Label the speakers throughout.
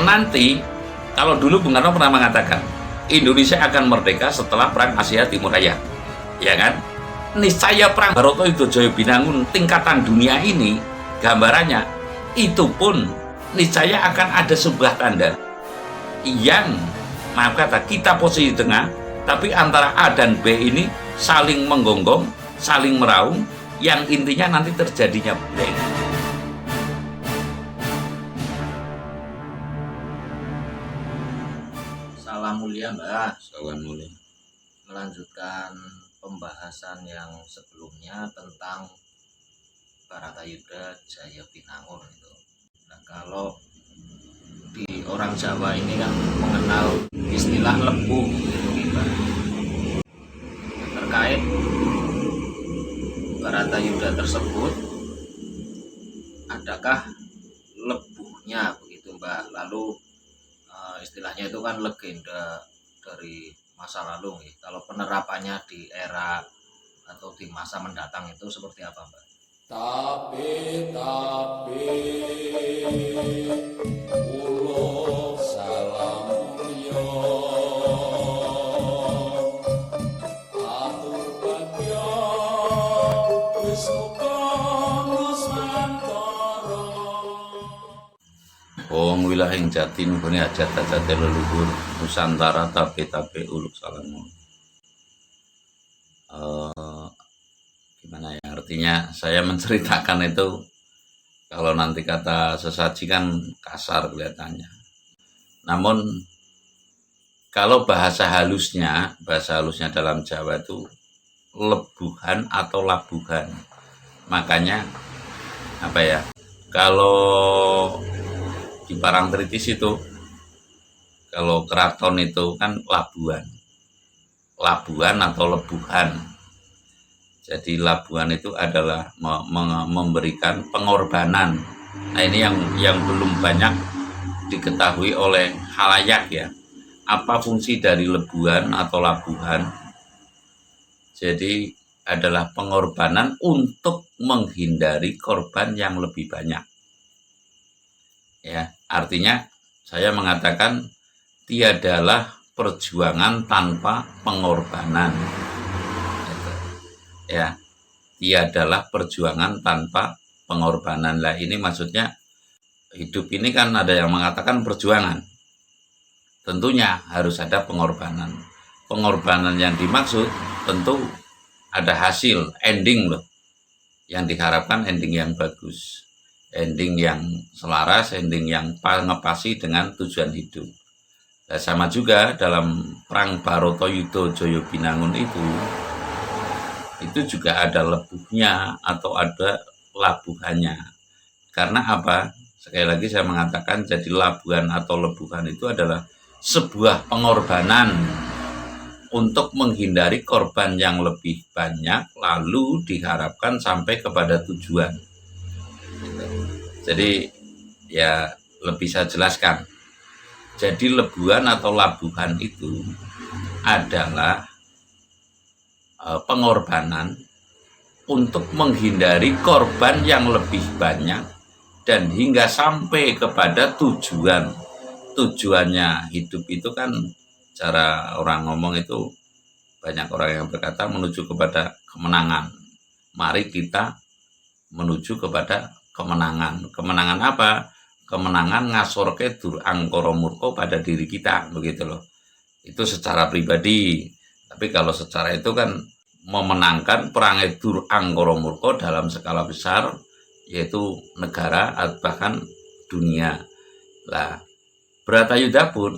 Speaker 1: nanti kalau dulu Bung Karno pernah mengatakan Indonesia akan merdeka setelah Perang Asia Timur Raya, ya kan? Niscaya Perang Bharatayuda Binangun tingkatan dunia ini gambarannya itu pun niscaya akan ada sebuah tanda yang, maaf kata, kita posisi tengah, tapi antara A dan B ini saling menggonggong, saling meraung, yang intinya nanti terjadinya blank.
Speaker 2: Salam mulia Mbak.
Speaker 1: Salam mulia.
Speaker 2: Melanjutkan pembahasan yang sebelumnya tentang Bharatayuda Binangun itu. Nah, kalau di orang Jawa ini kan mengenal istilah lebuh gitu, Mbak. Terkait Bharatayuda tersebut, adakah lebuhnya begitu Mbak? Lalu istilahnya itu kan legenda dari masa lalu nih. Kalau penerapannya di era atau di masa mendatang itu seperti apa Mbak?
Speaker 3: Tapi ulo salam yo atur bagyo wis nusantara.
Speaker 1: Wong wilahing jati nggone hajat-hajate leluhur Nusantara tapi uluk salam. Gimana ya artinya, saya menceritakan itu kalau nanti kata sesaji kan kasar kelihatannya, namun kalau bahasa halusnya dalam Jawa itu lebuhan atau labuhan. Makanya apa ya, kalau di Parangtritis itu, kalau keraton itu kan labuhan atau lebuhan. Jadi labuhan itu adalah memberikan pengorbanan. Nah ini yang belum banyak diketahui oleh khalayak ya. Apa fungsi dari lebuhan atau labuhan? Jadi adalah pengorbanan untuk menghindari korban yang lebih banyak. Ya, artinya saya mengatakan tiadalah perjuangan tanpa pengorbanan. Ya, tiadalah perjuangan tanpa pengorbanan. Lah ini maksudnya hidup ini kan ada yang mengatakan perjuangan. Tentunya harus ada pengorbanan. Pengorbanan yang dimaksud tentu ada hasil, ending loh. Yang diharapkan ending yang bagus. Ending yang selaras, ending yang ngepasi dengan tujuan hidup. Nah, sama juga dalam Perang Bharatayuda Binangun itu juga ada lebuhnya atau ada labuhannya. Karena apa? Sekali lagi saya mengatakan, jadi labuhan atau lebuhan itu adalah sebuah pengorbanan untuk menghindari korban yang lebih banyak, lalu diharapkan sampai kepada tujuan. Jadi ya lebih saya jelaskan. Jadi lebuhan atau labuhan itu adalah pengorbanan untuk menghindari korban yang lebih banyak dan hingga sampai kepada tujuan. Tujuannya hidup itu kan, cara orang ngomong itu, banyak orang yang berkata menuju kepada kemenangan. Mari kita menuju kepada kemenangan. Kemenangan apa? Kemenangan ngasorke dur angkara murka pada diri kita, begitu loh. Itu secara pribadi. Tapi kalau secara itu kan memenangkan perang dur angkara murka dalam skala besar, yaitu negara bahkan dunia. Lah, Bharatayuda pun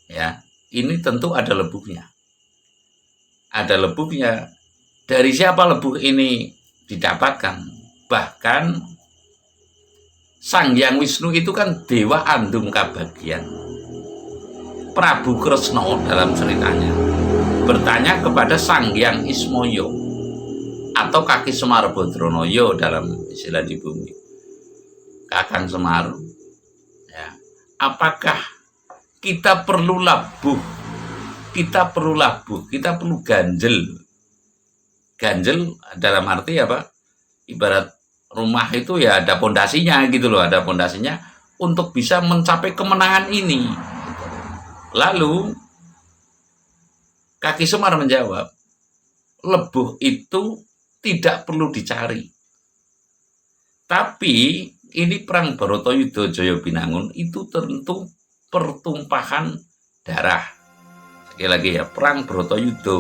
Speaker 1: ya, ini tentu ada lebuhnya. Ada lebuhnya. Dari siapa lebuh ini didapatkan? Bahkan Sang Hyang Wisnu itu kan dewa andung kabagian. Prabu Kresna dalam ceritanya bertanya kepada Sang Hyang Ismoyo atau Kaki Semar Badranaya dalam istilah di bumi. Kakang Semar, ya, apakah kita perlu labuh? Kita perlu labuh, kita perlu ganjel. Ganjel dalam arti apa? Ibarat rumah itu ya ada pondasinya gitu loh, ada pondasinya untuk bisa mencapai kemenangan ini. Lalu Kaki Semar menjawab, lebuh itu tidak perlu dicari. Tapi ini perang Bharatayuddha Jayabinangun itu tentu pertumpahan darah. Sekali lagi ya, perang Bharatayuddha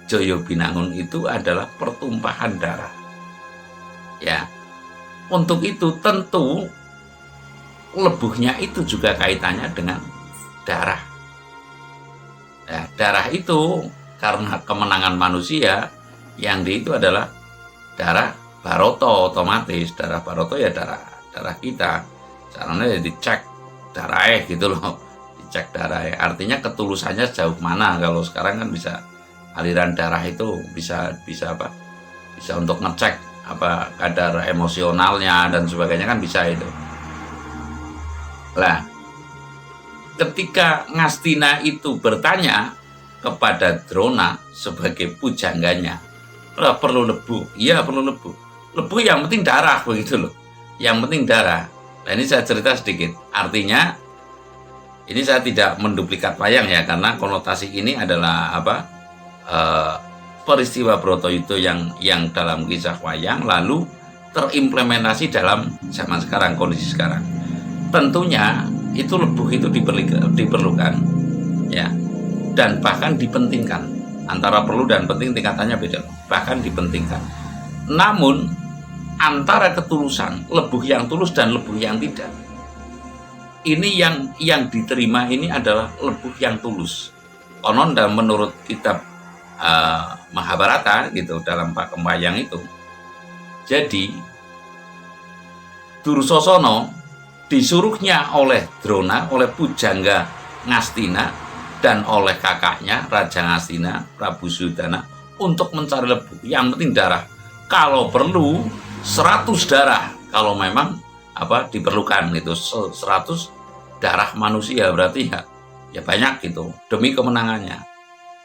Speaker 1: Jayabinangun itu adalah pertumpahan darah. Ya, untuk itu tentu lebuhnya itu juga kaitannya dengan darah. Ya, darah itu karena kemenangan manusia yang itu adalah darah Bharata, otomatis darah Bharata ya darah kita. Caranya ya dicek darahnya gitu loh, dicek darahnya. Artinya ketulusannya sejauh mana. Kalau sekarang kan bisa aliran darah itu bisa apa? Bisa untuk ngecek apa kadar emosionalnya dan sebagainya kan bisa itu. Lah, ketika Ngastina itu bertanya kepada Drona sebagai pujangganya, perlu lebu? Iya perlu lebu. Lebu yang penting darah begitu loh. Yang penting darah. Nah ini saya cerita sedikit. Artinya ini saya tidak menduplikat wayang ya, karena konotasi ini adalah apa? Peristiwa Bharatayuddha yang dalam kisah wayang lalu terimplementasi dalam zaman sekarang, kondisi sekarang. Tentunya itu lebuh itu diperlukan ya, dan bahkan dipentingkan. Antara perlu dan penting tingkatannya beda, bahkan dipentingkan. Namun antara ketulusan, lebuh yang tulus dan lebuh yang tidak, ini yang diterima ini adalah lebuh yang tulus. Konon dan menurut kitab Mahabharata gitu, dalam Pakem Wayang itu, jadi Dursasana disuruhnya oleh Drona, oleh pujangga Ngastina, dan oleh kakaknya Raja Ngastina, Prabu Sudana, untuk mencari lebuh. Yang penting darah. Kalau perlu 100 darah, kalau memang apa diperlukan itu 100 darah manusia, berarti ya banyak gitu demi kemenangannya.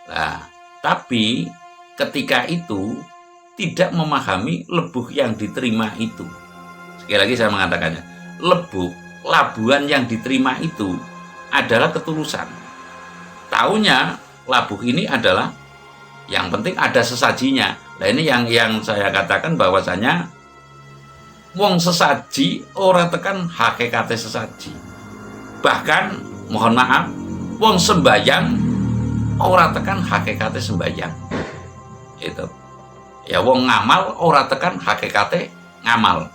Speaker 1: Nah, tapi ketika itu tidak memahami lebuh yang diterima itu. Sekali lagi saya mengatakannya, labuhan yang diterima itu adalah ketulusan. Taunya labuh ini adalah yang penting ada sesajinya. Nah ini yang saya katakan bahwasanya wong sesaji ora tekan hakikate sesaji. Bahkan mohon maaf, wong sembayang ora tekan hakikate sembayang. Itu. Ya wong ngamal ora tekan hakikate ngamal.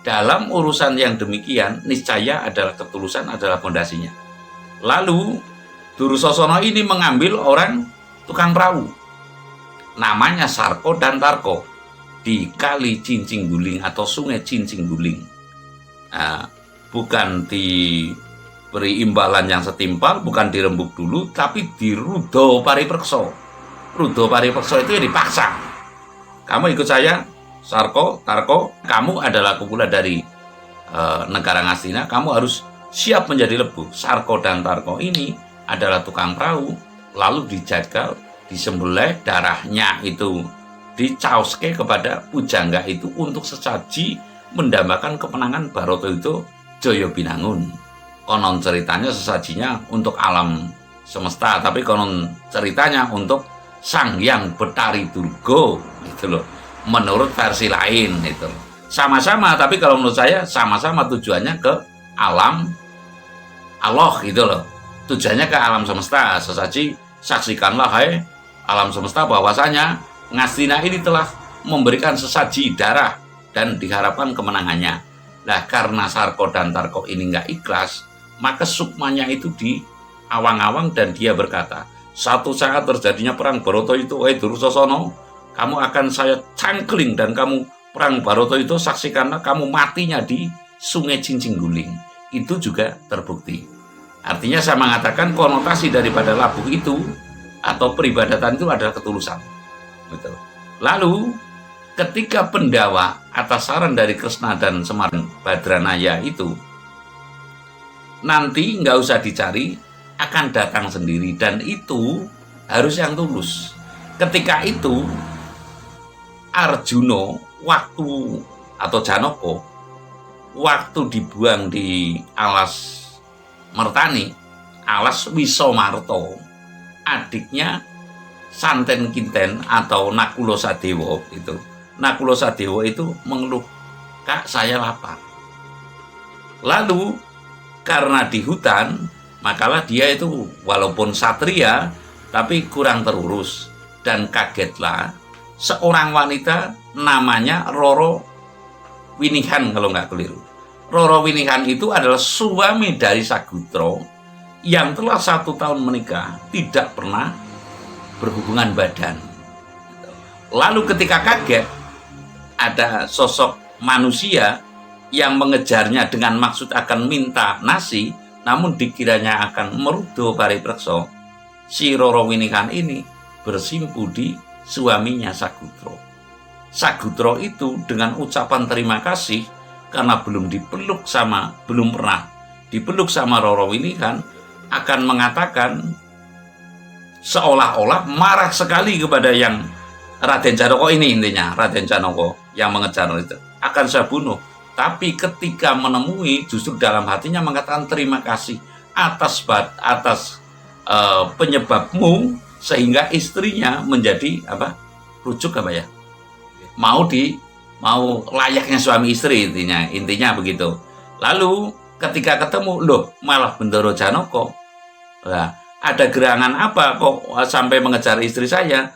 Speaker 1: Dalam urusan yang demikian, niscaya adalah ketulusan adalah fondasinya. Lalu Dursasana ini mengambil orang tukang perahu, namanya Sarko dan Tarko, di kali Cincing Guling atau sungai Cincing Guling. Nah, bukan diberi imbalan yang setimpal, bukan dirembuk dulu, tapi di Rudo Paripreksa. Rudo Paripreksa itu ya dipaksa. Kamu ikut saya, Sarko, Tarko, kamu adalah kumpulan dari negara Ngastina, kamu harus siap menjadi lebuh. Sarko dan Tarko ini adalah tukang perahu, lalu dijagal, disembelih, darahnya itu dicaoske kepada pujangga itu untuk sesaji mendambakan kemenangan Bharatayuddha Jayabinangun. Konon ceritanya sesajinya untuk alam semesta, tapi konon ceritanya untuk Sang Hyang Betari Durga gitu loh. Menurut versi lain itu sama-sama, tapi kalau menurut saya sama-sama tujuannya ke alam Allah gitu loh, tujuannya ke alam semesta. Sesaji, saksikanlah hai alam semesta bahwasanya Ngastina ini telah memberikan sesaji darah dan diharapkan kemenangannya. Nah karena Sarko dan Tarko ini nggak ikhlas, maka sukmanya itu diawang-awang dan dia berkata, satu saat terjadinya perang Bharatayuddha, wahai Dursasana, kamu akan saya cangkling dan kamu perang Bharatayuddha saksikanlah kamu matinya di sungai Cincing Guling. Itu juga terbukti. Artinya saya mengatakan konotasi daripada labuh itu atau peribadatan itu adalah ketulusan. Betul. Lalu ketika Pendawa atas saran dari Kresna dan Semar Badranaya itu nanti nggak usah dicari, akan datang sendiri, dan itu harus yang tulus. Ketika itu Arjuna atau Janaka waktu dibuang di alas Mertani, alas Wisomarto, adiknya Santen Kinten atau Nakulo Sadewo itu. Nakulo Sadewo itu mengeluh, "Kak, saya lapar." Lalu karena di hutan, makalah dia itu walaupun satria tapi kurang terurus, dan kagetlah seorang wanita namanya Roro Winihan kalau nggak keliru. Roro Winihan itu adalah suami dari Sagutro yang telah 1 tahun menikah, tidak pernah berhubungan badan. Lalu ketika kaget, ada sosok manusia yang mengejarnya dengan maksud akan minta nasi, namun dikiranya akan merudo paripreksa. Si Roro Winihan ini bersimpu di suaminya Sagutro. Sagutro itu dengan ucapan terima kasih karena belum pernah dipeluk sama Roro Winihan, akan mengatakan seolah-olah marah sekali kepada yang Raden Janaka ini, intinya Raden Janaka yang mengejar itu akan saya bunuh. Tapi ketika menemui, justru dalam hatinya mengatakan terima kasih atas penyebabmu, sehingga istrinya menjadi rujuk mau layaknya suami istri, intinya begitu. Lalu ketika ketemu, loh malah Bendoro Janaka, ada gerangan apa kok sampai mengejar istri saya?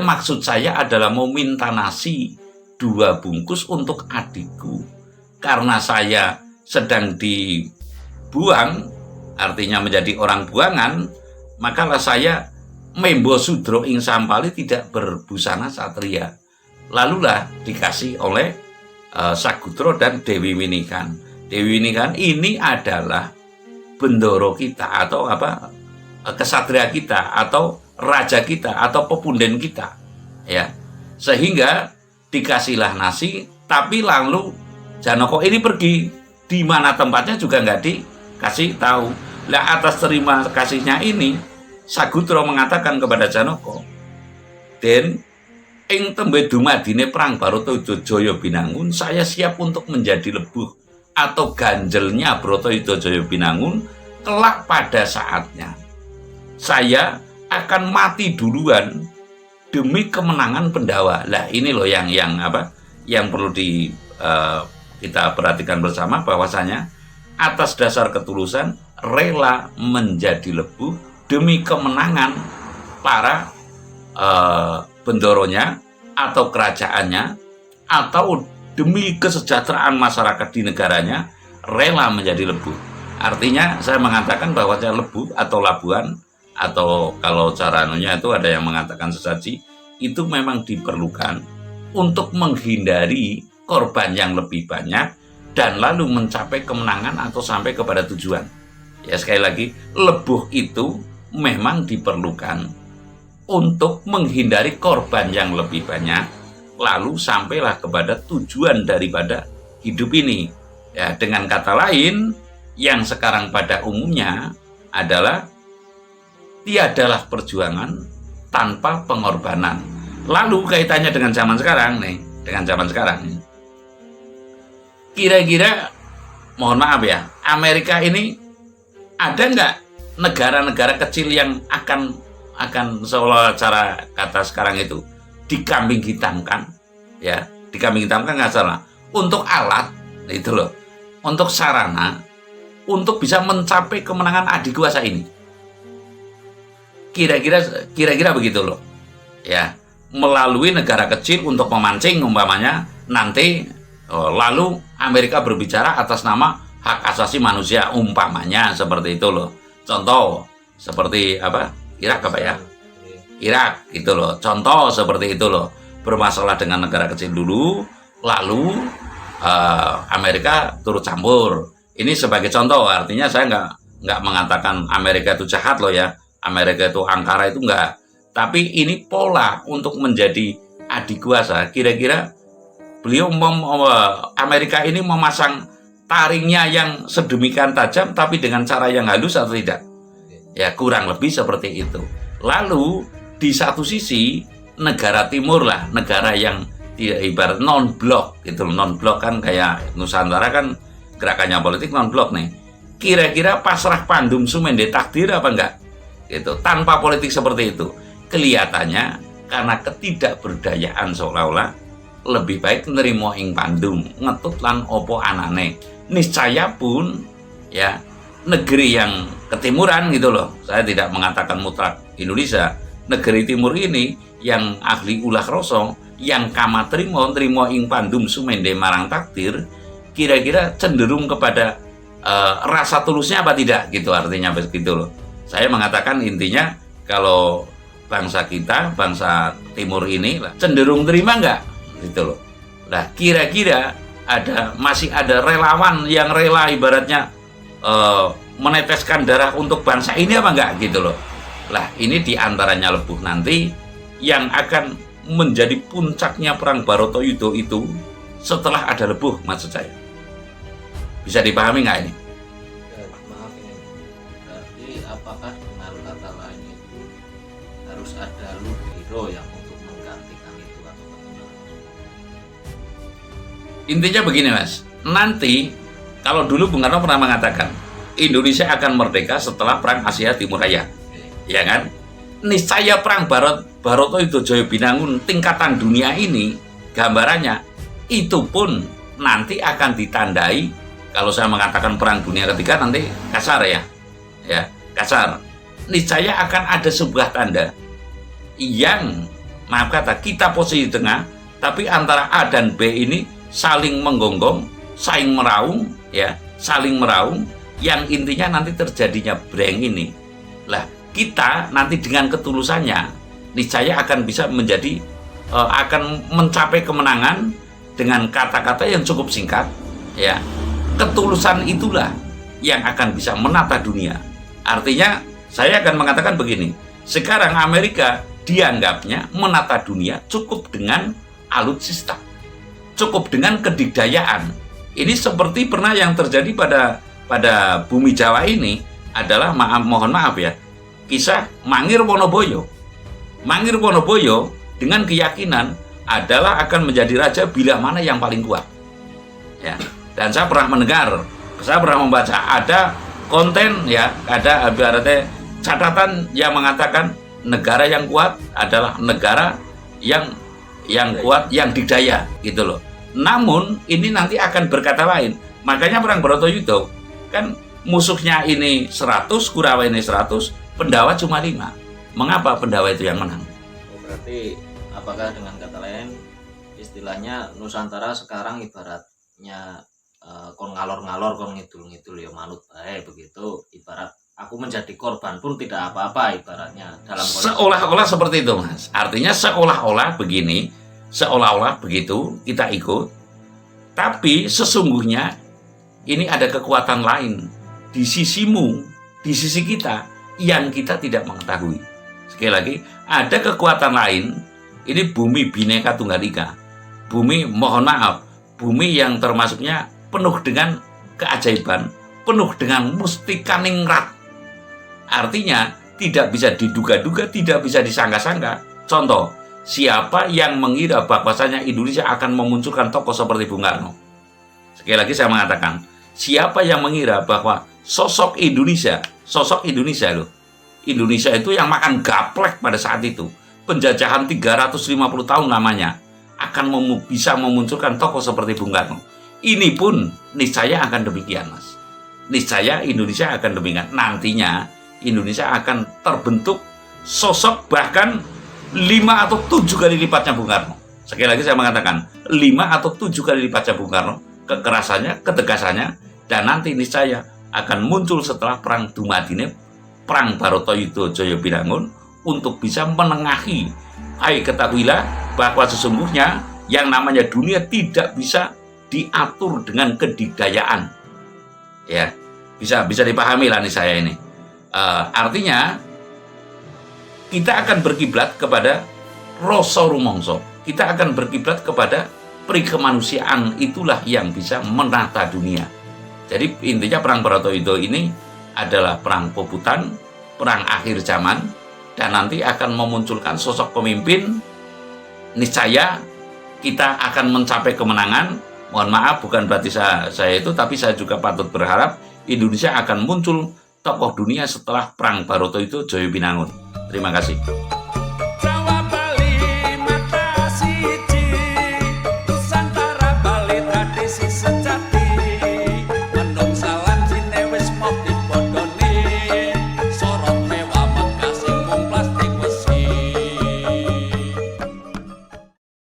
Speaker 1: Maksud saya adalah mau minta nasi 2 bungkus untuk adikku. Karena saya sedang dibuang, artinya menjadi orang buangan, makalah saya membo sudro ing sampali, tidak berbusana satria. Lalulah dikasih oleh Sagutro dan Dewi Winihan. Dewi Winihan ini adalah bendoro kita atau kesatria kita atau raja kita atau pepunden kita, ya. Sehingga dikasihlah nasi, tapi lalu Janaka ini pergi, di mana tempatnya juga nggak dikasih tahu. Lah atas terima kasihnya ini, Sagutro mengatakan kepada Janaka, "Den, ing tembe dumadine perang Bharatayuda Jaya Binangun, saya siap untuk menjadi lebuh atau ganjelnya Bharatayuda Jaya Binangun. Kelak pada saatnya saya akan mati duluan demi kemenangan Pendawa." Lah ini loh yang perlu kita perhatikan bersama, bahwasanya atas dasar ketulusan rela menjadi lebuh demi kemenangan para bendoronya atau kerajaannya, atau demi kesejahteraan masyarakat di negaranya, rela menjadi lebuh. Artinya saya mengatakan bahwa lebuh atau labuhan, atau kalau caranya itu ada yang mengatakan sesaji, itu memang diperlukan untuk menghindari korban yang lebih banyak dan lalu mencapai kemenangan atau sampai kepada tujuan. Ya, sekali lagi, lebuh itu memang diperlukan untuk menghindari korban yang lebih banyak, lalu sampailah kepada tujuan daripada hidup ini. Ya, dengan kata lain, yang sekarang pada umumnya adalah tiadalah perjuangan tanpa pengorbanan. Lalu kaitannya dengan zaman sekarang nih, kira-kira, mohon maaf ya, Amerika ini ada nggak negara-negara kecil yang akan seolah cara kata sekarang itu dikambing hitamkan, ya, dikambing hitamkan nggak salah, untuk alat itu loh, untuk sarana, untuk bisa mencapai kemenangan adikuasa ini. Kira-kira begitu loh, ya, melalui negara kecil untuk memancing umpamanya nanti, lalu Amerika berbicara atas nama hak asasi manusia umpamanya seperti itu loh. Contoh seperti Irak gitu loh. Contoh seperti itu loh. Bermasalah dengan negara kecil dulu, lalu Amerika turut campur. Ini sebagai contoh, artinya saya nggak mengatakan Amerika itu jahat loh ya. Amerika itu angkara itu enggak. Tapi ini pola untuk menjadi adikuasa. Kira-kira beliau Amerika ini memasang taringnya yang sedemikian tajam tapi dengan cara yang halus atau tidak? Ya, kurang lebih seperti itu. Lalu di satu sisi negara timur lah, negara yang tidak ibarat non blok gitu. Non blok kan kayak Nusantara kan gerakannya politik non blok nih. Kira-kira pasrah pandum sumende takdir apa enggak? Gitu. Tanpa politik seperti itu, kelihatannya karena ketidakberdayaan seolah-olah lebih baik nerimo ing pandum ngetut lan opo anane. Niscaya pun ya negeri yang ketimuran gitu loh. Saya tidak mengatakan mutlak Indonesia. Negeri timur ini yang ahli ulah rosong, yang kama trimo ing pandum sumende marang takdir, kira-kira cenderung kepada rasa tulusnya apa tidak gitu, artinya begitu loh. Saya mengatakan intinya kalau bangsa kita, bangsa timur ini cenderung terima nggak gitu loh. Nah kira-kira masih ada relawan yang rela ibaratnya meneteskan darah untuk bangsa ini apa enggak gitu loh. Lah ini diantaranya lebuh nanti yang akan menjadi puncaknya perang Baratoyuda itu setelah ada lebuh, maksud saya. Bisa dipahami nggak ini?
Speaker 2: Ya, maaf ini. Berarti apakah dengan kata lain itu harus ada Ludiro yang untuk menggantikan itu atau bagaimana?
Speaker 1: Intinya begini mas, nanti kalau dulu Bung Karno pernah mengatakan Indonesia akan merdeka setelah perang Asia Timur Raya, ya kan? Niscaya perang Baratoyuda Jaya Binangun tingkatan dunia ini gambarannya itu pun nanti akan ditandai. Kalau saya mengatakan perang dunia ketiga nanti kasar ya kasar. Niscaya akan ada sebuah tanda yang maaf kata kita posisi di tengah, tapi antara A dan B ini saling menggonggong, saling meraung, saling meraung, yang intinya nanti terjadinya breng ini. Lah kita nanti dengan ketulusannya, niscaya akan bisa menjadi akan mencapai kemenangan dengan kata-kata yang cukup singkat, ya. Ketulusan itulah yang akan bisa menata dunia. Artinya saya akan mengatakan begini, sekarang Amerika dianggapnya menata dunia cukup dengan alutsista, cukup dengan kedikdayaan. Ini seperti pernah yang terjadi pada bumi Jawa ini adalah mohon maaf ya, kisah Mangir Wonoboyo. Mangir Wonoboyo dengan keyakinan adalah akan menjadi raja bila mana yang paling kuat. Ya. Dan saya pernah mendengar, saya pernah membaca ada konten ada ibaratnya catatan yang mengatakan negara yang kuat adalah negara yang kuat, yang dikdaya gitu loh. Namun ini nanti akan berkata lain. Makanya perang Baratoyuda kan musuhnya ini 100, Kurawa ini 100, Pendawa cuma 5. Mengapa Pendawa itu yang menang?
Speaker 2: Berarti apakah dengan kata lain istilahnya Nusantara sekarang ibaratnya kon ngalor-ngalor, kon ngidul-ngidul ya manut bae begitu, ibarat aku menjadi korban pun tidak apa-apa ibaratnya dalam
Speaker 1: seolah-olah seperti itu mas. Artinya seolah-olah begini, seolah-olah begitu kita ikut, tapi sesungguhnya ini ada kekuatan lain di sisimu, di sisi kita yang kita tidak mengetahui. Sekali lagi, ada kekuatan lain. Ini bumi Bhinneka Tunggal Ika, bumi mohon maaf, bumi yang termasuknya penuh dengan keajaiban, penuh dengan mustika ningrat. Artinya tidak bisa diduga-duga, tidak bisa disangka-sangka. Contoh, siapa yang mengira bahwasanya Indonesia akan memunculkan tokoh seperti Bung Karno? Sekali lagi saya mengatakan, siapa yang mengira bahwa sosok Indonesia loh, Indonesia itu yang makan gaplek pada saat itu, penjajahan 350 tahun namanya, akan bisa memunculkan tokoh seperti Bung Karno. Ini pun niscaya akan demikian mas. Niscaya Indonesia akan demikian. Nantinya Indonesia akan terbentuk sosok bahkan 5 atau 7 kali lipatnya Bung Karno. Sekali lagi saya mengatakan 5 atau 7 kali lipatnya Bung Karno, kekerasannya, ketegasannya, dan nanti niscaya akan muncul setelah perang Dumadine, perang Baratoyuda Jaya Binangun, untuk bisa menengahi. Hai, ketahuilah bahwa sesungguhnya yang namanya dunia tidak bisa diatur dengan kedikdayaan. Ya, bisa dipahami lah nih saya ini. Artinya kita akan berkiblat kepada rasa rumangsa. Kita akan berkiblat kepada perikemanusiaan, itulah yang bisa menata dunia. Jadi intinya perang Baratoyuda ini adalah perang pebutan, perang akhir zaman, dan nanti akan memunculkan sosok pemimpin niscaya kita akan mencapai kemenangan. Mohon maaf, bukan berarti saya itu, tapi saya juga patut berharap Indonesia akan muncul tokoh dunia setelah Perang Barito itu Joyo Binangun. Terima kasih.